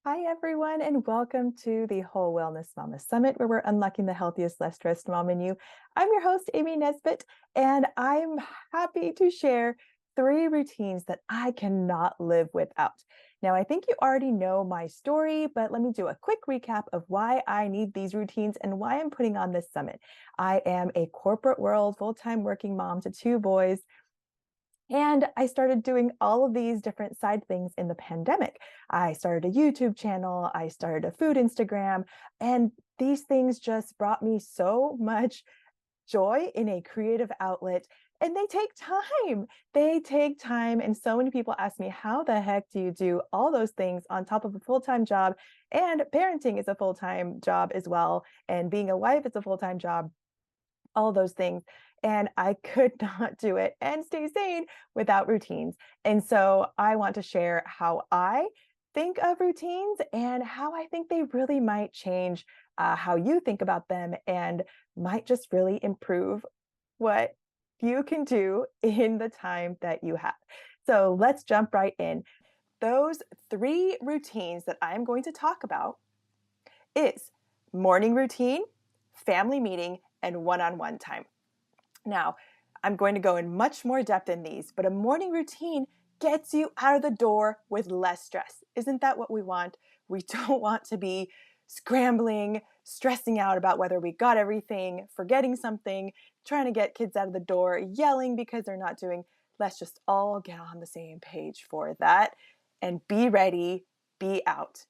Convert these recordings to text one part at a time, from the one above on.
Hi, everyone, and welcome to the Whole Wellness Mama Summit, where we're unlocking the healthiest, less stressed mom in you. I'm your host, Amy Nesbitt, and I'm happy to share 3 routines that I cannot live without. Now, I think you already know my story, but let me do a quick recap of why I need these routines and why I'm putting on this summit. I am a corporate world, full-time working mom to 2 boys. And I started doing all of these different side things in the pandemic. I started a YouTube channel, I started a food Instagram, and these things just brought me so much joy in a creative outlet. And they take time. They take time. And so many people ask me, how the heck do you do all those things on top of a full time job? And parenting is a full time job as well. And being a wife is a full time job, all those things. And I could not do it and stay sane without routines. And so I want to share how I think of routines and how I think they really might change how you think about them and might just really improve what you can do in the time that you have. So let's jump right in. Those 3 routines that I'm going to talk about is morning routine, family meeting, and one-on-one time. Now, I'm going to go in much more depth in these, but a morning routine gets you out of the door with less stress. Isn't that what we want? We don't want to be scrambling, stressing out about whether we got everything, forgetting something, trying to get kids out of the door, yelling because they're not doing. Let's just all get on the same page for that and be ready, be out.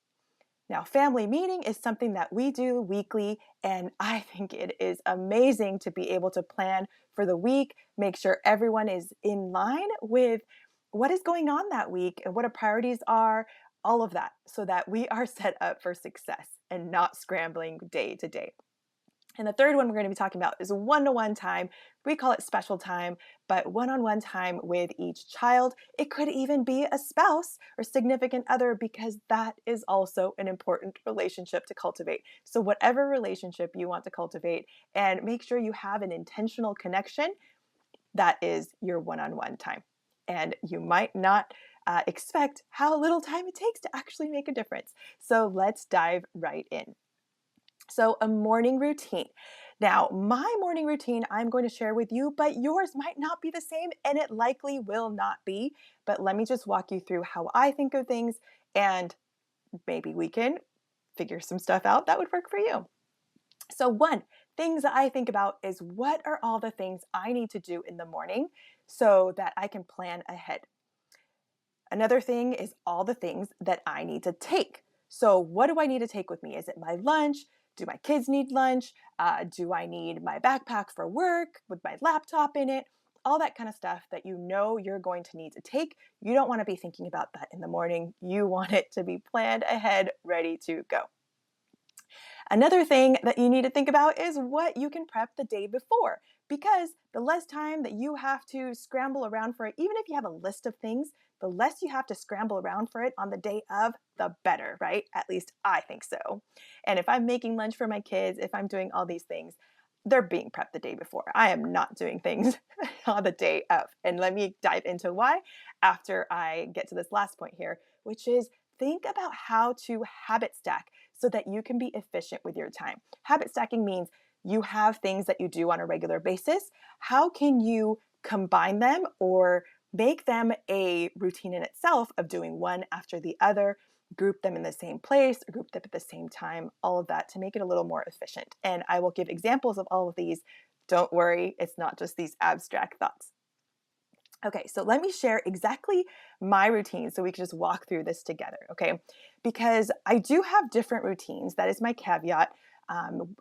Now, family meeting is something that we do weekly, and I think it is amazing to be able to plan for the week, make sure everyone is in line with what is going on that week and what our priorities are, all of that, so that we are set up for success and not scrambling day to day. And the third one we're going to be talking about is one-to-one time. We call it special time, but one-on-one time with each child. It could even be a spouse or significant other because that is also an important relationship to cultivate. So whatever relationship you want to cultivate and make sure you have an intentional connection, that is your one-on-one time. And you might not expect how little time it takes to actually make a difference. So let's dive right in. So, a morning routine. Now, my morning routine I'm going to share with you, but yours might not be the same, and it likely will not be. But let me just walk you through how I think of things, and maybe we can figure some stuff out that would work for you. So, one, things that I think about is what are all the things I need to do in the morning so that I can plan ahead. Another thing is all the things that I need to take. So, what do I need to take with me? Is it my lunch? Do my kids need lunch? Do I need my backpack for work with my laptop in it? All that kind of stuff that you know you're going to need to take. You don't want to be thinking about that in the morning. You want it to be planned ahead, ready to go. Another thing that you need to think about is what you can prep the day before, because the less time that you have to scramble around for it, even if you have a list of things, the less you have to scramble around for it on the day of, the better, right? At least I think so. And if I'm making lunch for my kids, if I'm doing all these things, they're being prepped the day before. I am not doing things on the day of. And let me dive into why after I get to this last point here, which is think about how to habit stack so that you can be efficient with your time. Habit stacking means you have things that you do on a regular basis. How can you combine them or make them a routine in itself of doing one after the other, group them in the same place, group them at the same time, all of that to make it a little more efficient. And I will give examples of all of these. Don't worry, it's not just these abstract thoughts. Okay, so let me share exactly my routine so we can just walk through this together, okay? Because I do have different routines. That is my caveat,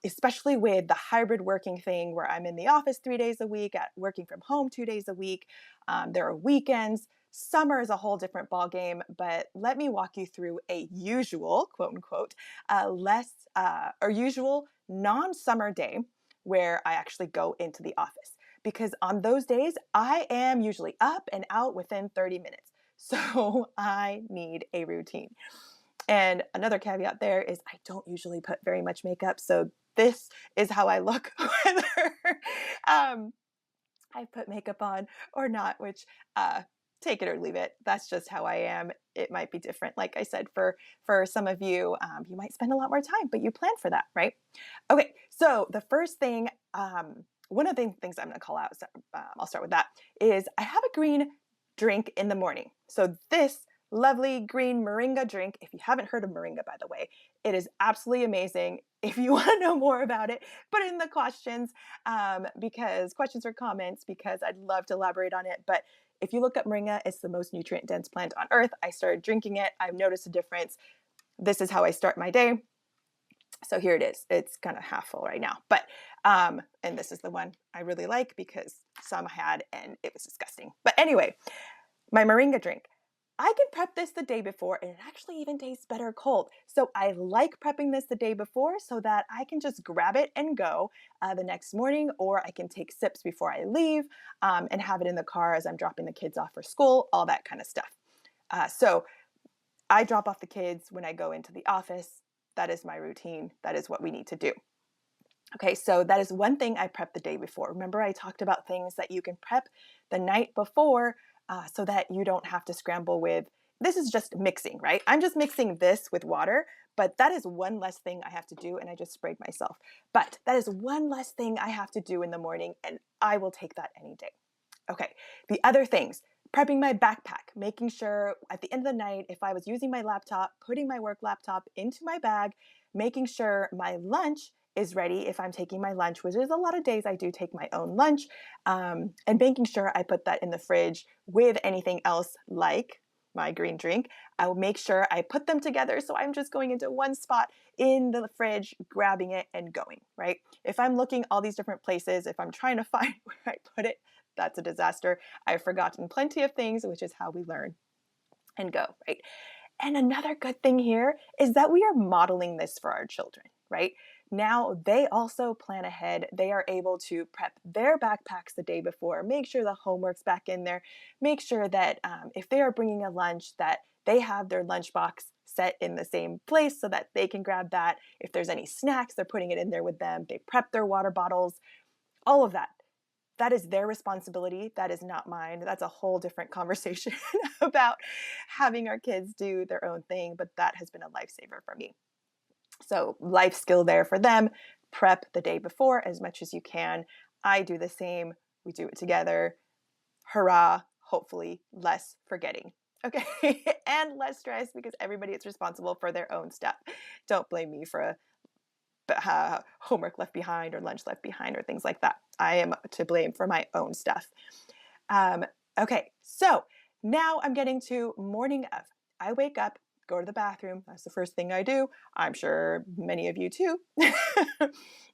especially with the hybrid working thing where I'm in the office 3 days a week, at working from home 2 days a week. There are weekends. Summer is a whole different ballgame, but let me walk you through a usual, quote unquote, or usual non-summer day where I actually go into the office because on those days, I am usually up and out within 30 minutes. So I need a routine. And another caveat there is I don't usually put very much makeup. So this is how I look whether I put makeup on or not, which take it or leave it. That's just how I am. It might be different. Like I said, for some of you, you might spend a lot more time, but you plan for that, right? Okay, so the first thing, one of the things I'm going to call out, so, I'll start with that, is I have a green drink in the morning. So this lovely green moringa drink, if you haven't heard of moringa, by the way, it is absolutely amazing. If you want to know more about it, put it in the questions, because questions or comments, because I'd love to elaborate on it. But if you look up moringa, it's the most nutrient dense plant on earth. I started drinking it. I've noticed a difference. This is how I start my day. So here it is. It's kind of half full right now, but and this is the one I really like because some I had and it was disgusting. But anyway, my moringa drink. I can prep this the day before and it actually even tastes better cold. So I like prepping this the day before so that I can just grab it and go the next morning, or I can take sips before I leave and have it in the car as I'm dropping the kids off for school, all that kind of stuff. So I drop off the kids when I go into the office. That is my routine. That is what we need to do. Okay, so that is one thing I prep the day before. Remember, I talked about things that you can prep the night before so that you don't have to scramble with. This is just mixing, right? I'm just mixing this with water, but that is one less thing I have to do, and I just sprayed myself. But that is one less thing I have to do in the morning, and I will take that any day. Okay, the other things, prepping my backpack, making sure at the end of the night, if I was using my laptop, putting my work laptop into my bag, making sure my lunch is ready if I'm taking my lunch, which is a lot of days I do take my own lunch, and making sure I put that in the fridge with anything else like my green drink. I will make sure I put them together so I'm just going into one spot in the fridge, grabbing it and going, right? If I'm looking all these different places, if I'm trying to find where I put it, that's a disaster. I've forgotten plenty of things, which is how we learn and go, right? And another good thing here is that we are modeling this for our children, right? Now they also plan ahead. They are able to prep their backpacks the day before, make sure the homework's back in there, make sure that if they are bringing a lunch, that they have their lunchbox set in the same place so that they can grab that. If there's any snacks, they're putting it in there with them. They prep their water bottles, all of that. That is their responsibility. That is not mine. That's a whole different conversation about having our kids do their own thing, but that has been a lifesaver for me. So life skill there for them. Prep the day before as much as you can. I do the same. We do it together. Hurrah. Hopefully less forgetting. Okay. And less stress because everybody is responsible for their own stuff. Don't blame me for homework left behind or lunch left behind or things like that. I am to blame for my own stuff. Okay, so now I'm getting to morning of. I wake up, go to the bathroom. That's the first thing I do. I'm sure many of you too.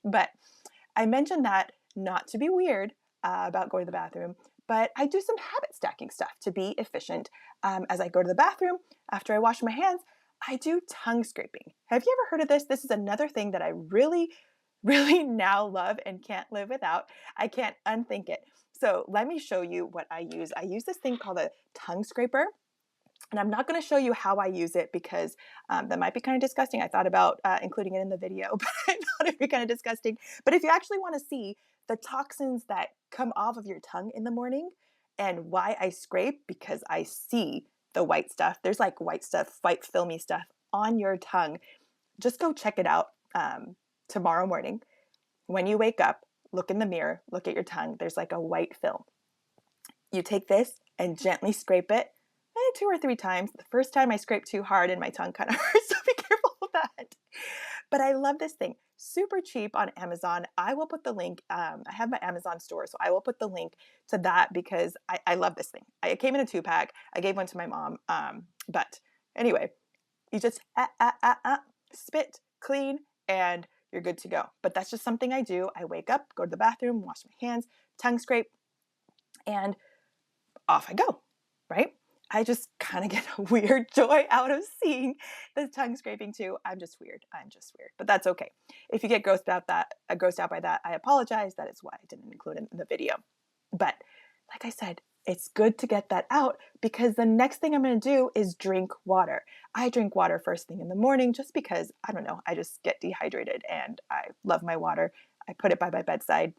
But I mentioned that not to be weird about going to the bathroom, but I do some habit stacking stuff to be efficient. As I go to the bathroom, after I wash my hands, I do tongue scraping. Have you ever heard of this? This is another thing that I really, really now love and can't live without. I can't unthink it. So let me show you what I use. I use this thing called a tongue scraper. And I'm not going to show you how I use it because that might be kind of disgusting. I thought about including it in the video, but I thought it'd be kind of disgusting. But if you actually want to see the toxins that come off of your tongue in the morning and why I scrape, because I see the white stuff. There's like white stuff, white filmy stuff on your tongue. Just go check it out tomorrow morning. When you wake up, look in the mirror, look at your tongue. There's like a white film. You take this and gently scrape it 2 or 3 times. The first time I scraped too hard and my tongue kind of hurts, so be careful of that. But I love this thing. Super cheap on Amazon. I will put the link. I have my Amazon store, so I will put the link to that because I love this thing. It came in a 2-pack. I gave one to my mom. But anyway, you just spit, clean, and you're good to go. But that's just something I do. I wake up, go to the bathroom, wash my hands, tongue scrape, and off I go, right? I just kind of get a weird joy out of seeing the tongue scraping too. I'm just weird. But that's okay. If you get grossed out by that, I apologize. That is why I didn't include it in the video. But like I said, it's good to get that out because the next thing I'm going to do is drink water. I drink water first thing in the morning just because, I don't know, I just get dehydrated and I love my water. I put it by my bedside.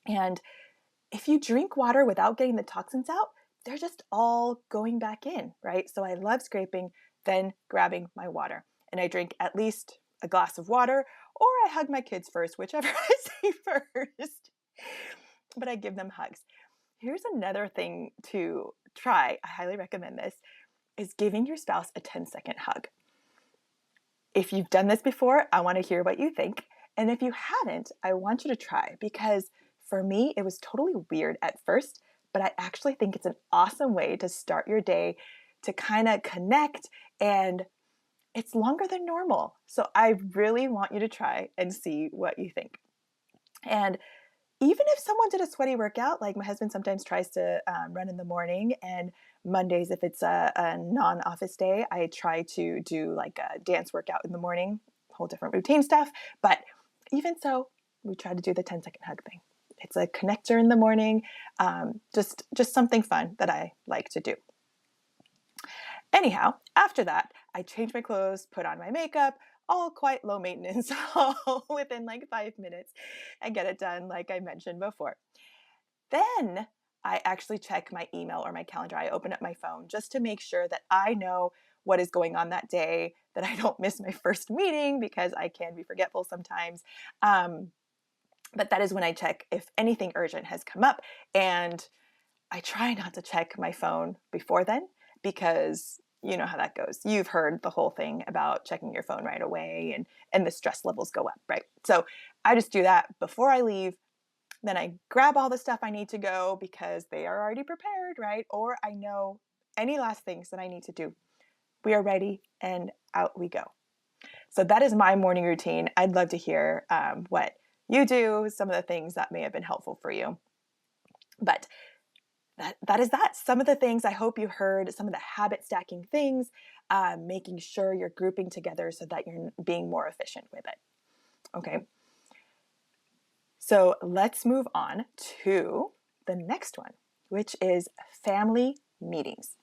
And if you drink water without getting the toxins out, they're just all going back in, right? So I love scraping, then grabbing my water. And I drink at least a glass of water, or I hug my kids first, whichever I say first. But I give them hugs. Here's another thing to try. I highly recommend this, is giving your spouse a 10-second hug. If you've done this before, I want to hear what you think. And if you haven't, I want you to try, because for me, it was totally weird at first, but I actually think it's an awesome way to start your day, to kind of connect, and it's longer than normal. So I really want you to try and see what you think. And even if someone did a sweaty workout, like my husband sometimes tries to run in the morning, and Mondays, if it's a non-office day, I try to do like a dance workout in the morning, whole different routine stuff. But even so, we try to do the 10-second hug thing. It's a connector in the morning, just something fun that I like to do. Anyhow, after that, I change my clothes, put on my makeup, all quite low maintenance, all within like 5 minutes, and get it done like I mentioned before. Then I actually check my email or my calendar. I open up my phone just to make sure that I know what is going on that day, that I don't miss my first meeting, because I can be forgetful sometimes. But that is when I check if anything urgent has come up. And I try not to check my phone before then, because you know how that goes. You've heard the whole thing about checking your phone right away, and the stress levels go up, right? So I just do that before I leave. Then I grab all the stuff I need to go, because they are already prepared, right? Or I know any last things that I need to do. We are ready, and out we go. So that is my morning routine. I'd love to hear what you do, some of the things that may have been helpful for you. But that is that. Some of the things I hope you heard, some of the habit stacking things, making sure you're grouping together so that you're being more efficient with it. Okay. So let's move on to the next one, which is family meetings.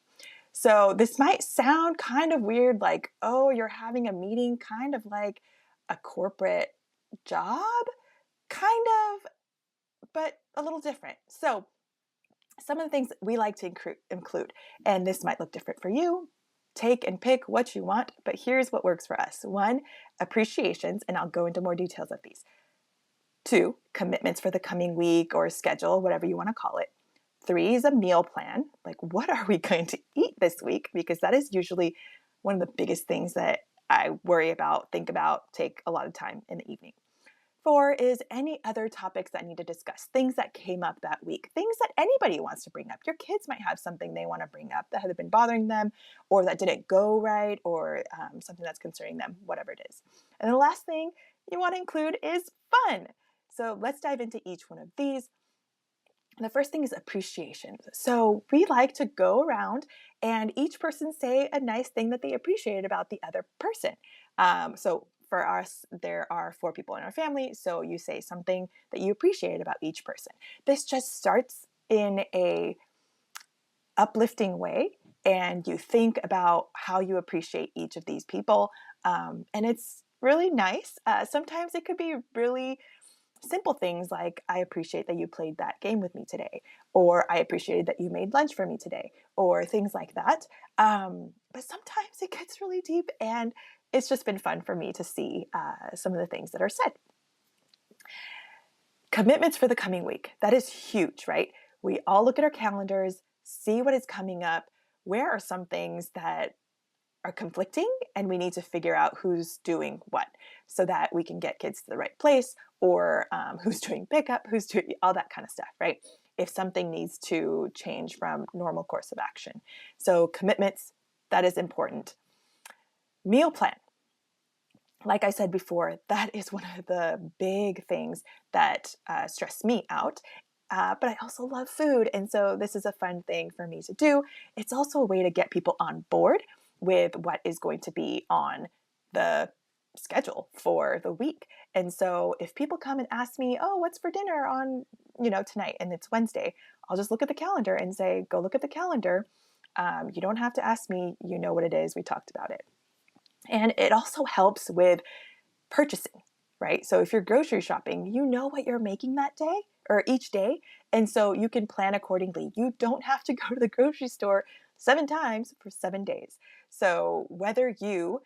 So this might sound kind of weird, like, oh, you're having a meeting, kind of like a corporate job, kind of, but a little different. So some of the things that we like to include, and this might look different for you, take and pick what you want, but here's what works for us. 1, appreciations, and I'll go into more details of these. 2, commitments for the coming week or schedule, whatever you want to call it. 3 is a meal plan, like what are we going to eat this week? Because that is usually one of the biggest things that I worry about, think about, take a lot of time in the evening. 4 is any other topics that I need to discuss, things that came up that week, things that anybody wants to bring up. Your kids might have something they want to bring up that had been bothering them, or that didn't go right, or something that's concerning them, whatever it is. And the last thing you want to include is fun. So let's dive into each one of these. The first thing is appreciation. So we like to go around and each person say a nice thing that they appreciated about the other person. So for us, there are 4 people in our family. So you say something that you appreciated about each person. This just starts in a uplifting way, and you think about how you appreciate each of these people. And it's really nice. Sometimes it could be really simple things like, I appreciate that you played that game with me today, or I appreciated that you made lunch for me today, or things like that. But sometimes it gets really deep, and it's just been fun for me to see some of the things that are said. Commitments for the coming week. That is huge, right? We all look at our calendars, see what is coming up. Where are some things that are conflicting, and we need to figure out who's doing what, so that we can get kids to the right place, or who's doing pickup, who's doing all that kind of stuff, right? If something needs to change from normal course of action. So commitments, that is important. Meal plan. Like I said before, that is one of the big things that stress me out. But I also love food. And so this is a fun thing for me to do. It's also a way to get people on board with what is going to be on the schedule for the week. And so if people come and ask me, oh, what's for dinner on, tonight, and it's Wednesday, I'll just look at the calendar and say, go look at the calendar. You don't have to ask me. You know what it is. We talked about it. And it also helps with purchasing, right? So if you're grocery shopping, you know what you're making that day, or each day. And so you can plan accordingly. You don't have to go to the grocery store 7 times for 7 days. So whether you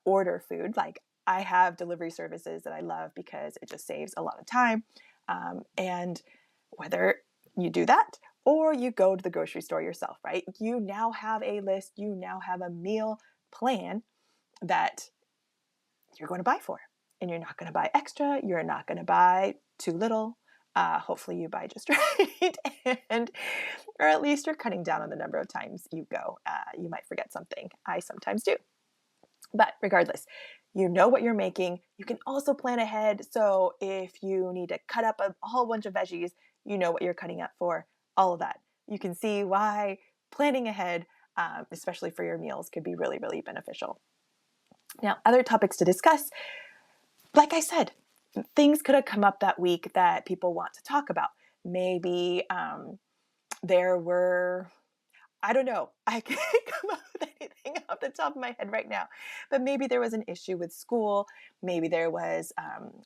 order food, like I have delivery services that I love because it just saves a lot of time. And whether you do that or you go to the grocery store yourself, right? You now have a list, you now have a meal plan that you're going to buy for. And you're not going to buy extra, you're not going to buy too little. Hopefully you buy just right, and or at least you're cutting down on the number of times you go. You might forget something. I sometimes do. But regardless, you know what you're making. You can also plan ahead. So if you need to cut up a whole bunch of veggies, you know what you're cutting up for, all of that. You can see why planning ahead, especially for your meals, could be really, really beneficial. Now, other topics to discuss, like I said, things could have come up that week that people want to talk about. Maybe there were, I don't know, I can't come up with anything off the top of my head right now, but maybe there was an issue with school. Maybe there was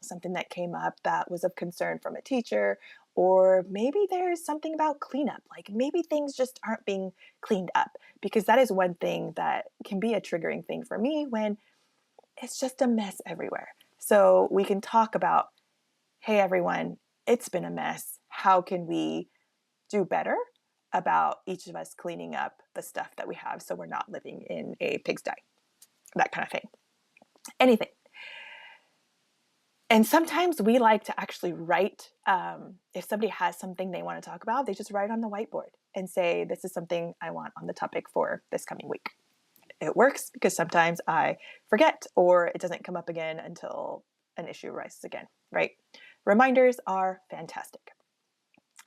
something that came up that was of concern from a teacher, or maybe there's something about cleanup. Like maybe things just aren't being cleaned up, because that is one thing that can be a triggering thing for me when it's just a mess everywhere. So we can talk about, hey, everyone, it's been a mess. How can we do better about each of us cleaning up the stuff that we have so we're not living in a pigsty? That kind of thing. Anything. And sometimes we like to actually write, if somebody has something they want to talk about, they just write on the whiteboard and say, this is something I want on the topic for this coming week. It works because sometimes I forget or it doesn't come up again until an issue arises again, right? Reminders are fantastic.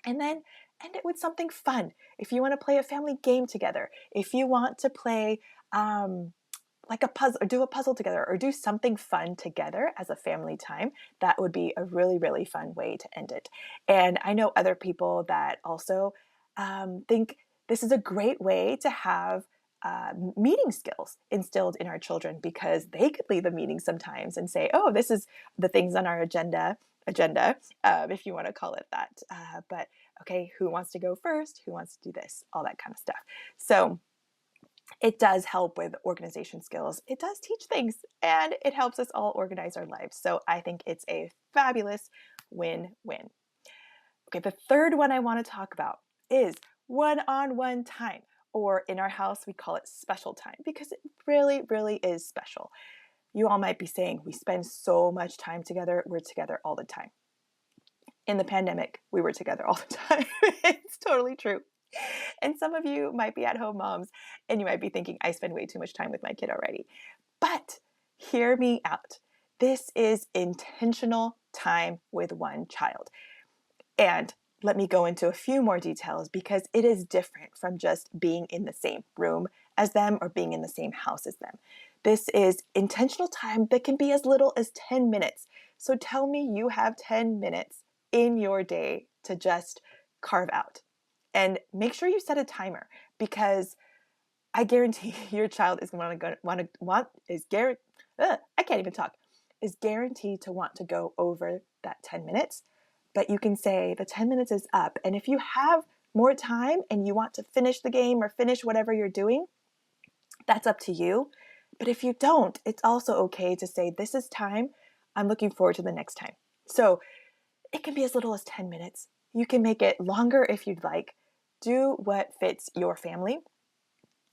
And then end it with something fun. If you want to play a family game together, if you want to play like a puzzle or do a puzzle together or do something fun together as a family time, that would be a really, really fun way to end it. And I know other people that also think this is a great way to have meeting skills instilled in our children, because they could leave a meeting sometimes and say, oh, this is the things on our agenda, if you want to call it that. But okay, who wants to go first? Who wants to do this? All that kind of stuff. So it does help with organization skills. It does teach things, and it helps us all organize our lives. So I think it's a fabulous win-win. Okay, the third one I want to talk about is one-on-one time, or in our house, we call it special time, because it really, really is special. You all might be saying, we spend so much time together. We're together all the time. In the pandemic, we were together all the time. It's totally true. And some of you might be at-home moms, and you might be thinking, I spend way too much time with my kid already. But hear me out. This is intentional time with one child. And let me go into a few more details, because it is different from just being in the same room as them or being in the same house as them. This is intentional time that can be as little as 10 minutes. So tell me you have 10 minutes in your day to just carve out. And make sure you set a timer, because I guarantee your child is guaranteed to want to go over that 10 minutes. But you can say the 10 minutes is up. And if you have more time and you want to finish the game or finish whatever you're doing, that's up to you. But if you don't, it's also okay to say, this is time. I'm looking forward to the next time. So it can be as little as 10 minutes. You can make it longer if you'd like. Do what fits your family.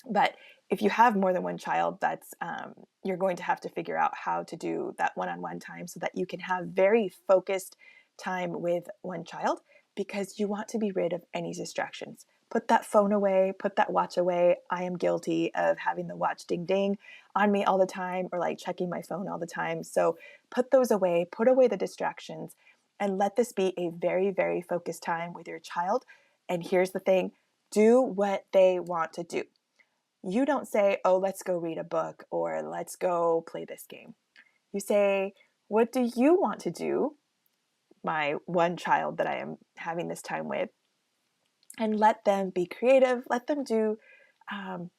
But if you have more than one child, that's you're going to have to figure out how to do that one-on-one time so that you can have very focused time with one child, because you want to be rid of any distractions. Put that phone away, put that watch away. I am guilty of having the watch ding ding on me all the time, or like checking my phone all the time. So put those away, put away the distractions, and let this be a very, very focused time with your child. And here's the thing, do what they want to do. You don't say, oh, let's go read a book, or let's go play this game. You say, what do you want to do, my one child that I am having this time with? And let them be creative. Let them do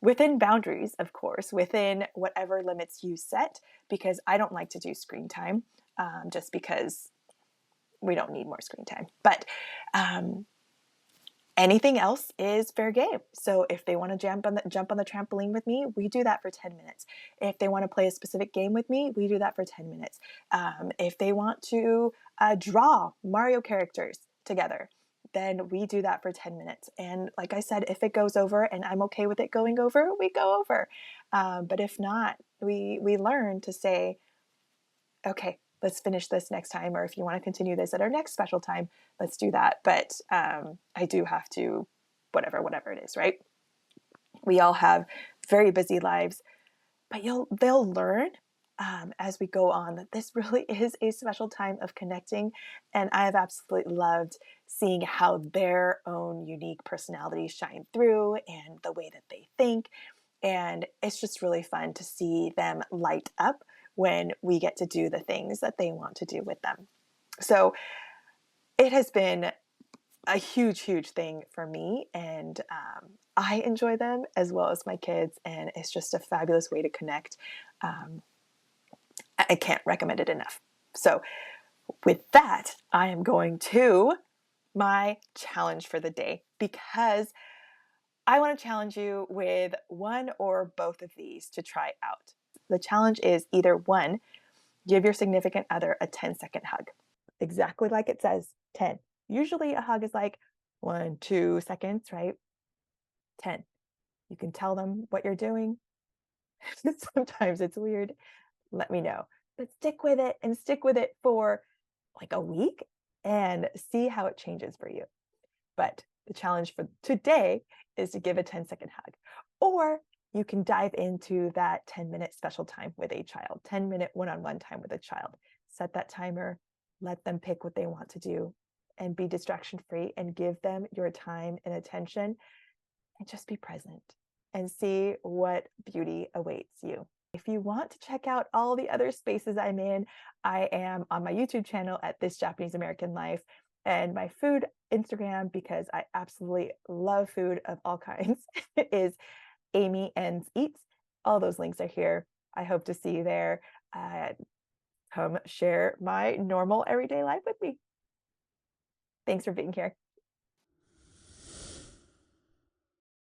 within boundaries, of course, within whatever limits you set, because I don't like to do screen time just because we don't need more screen time. But anything else is fair game. So if they want to jump on the trampoline with me, we do that for 10 minutes. If they want to play a specific game with me, we do that for 10 minutes. If they want to draw Mario characters together, then we do that for 10 minutes. And like I said, if it goes over and I'm okay with it going over, we go over. But if not, we learn to say, okay, let's finish this next time. Or if you want to continue this at our next special time, let's do that. But I do have to, whatever it is, right? We all have very busy lives, but they'll learn as we go on that this really is a special time of connecting. And I have absolutely loved seeing how their own unique personalities shine through and the way that they think. And it's just really fun to see them light up when we get to do the things that they want to do with them. So it has been a huge thing for me, and I enjoy them as well as my kids, and it's just a fabulous way to connect. I can't recommend it enough. So with that, I am going to my challenge for the day, because I want to challenge you with one or both of these to try out. The challenge is either one, give your significant other a 10-second hug. Exactly like it says, 10. Usually a hug is like 1, 2 seconds, right? 10. You can tell them what you're doing. Sometimes it's weird. Let me know. But stick with it, and stick with it for like a week and see how it changes for you. But the challenge for today is to give a 10-second hug. Or you can dive into that 10-minute special time with a child, 10-minute one-on-one time with a child. Set that timer, let them pick what they want to do, and be distraction-free, and give them your time and attention, and just be present and see what beauty awaits you. If you want to check out all the other spaces I'm in, I am on my YouTube channel at This Japanese American Life, and my food Instagram, because I absolutely love food of all kinds, is Amy Ends Eats. All those links are here. I hope to see you there. Come share my normal everyday life with me. Thanks for being here.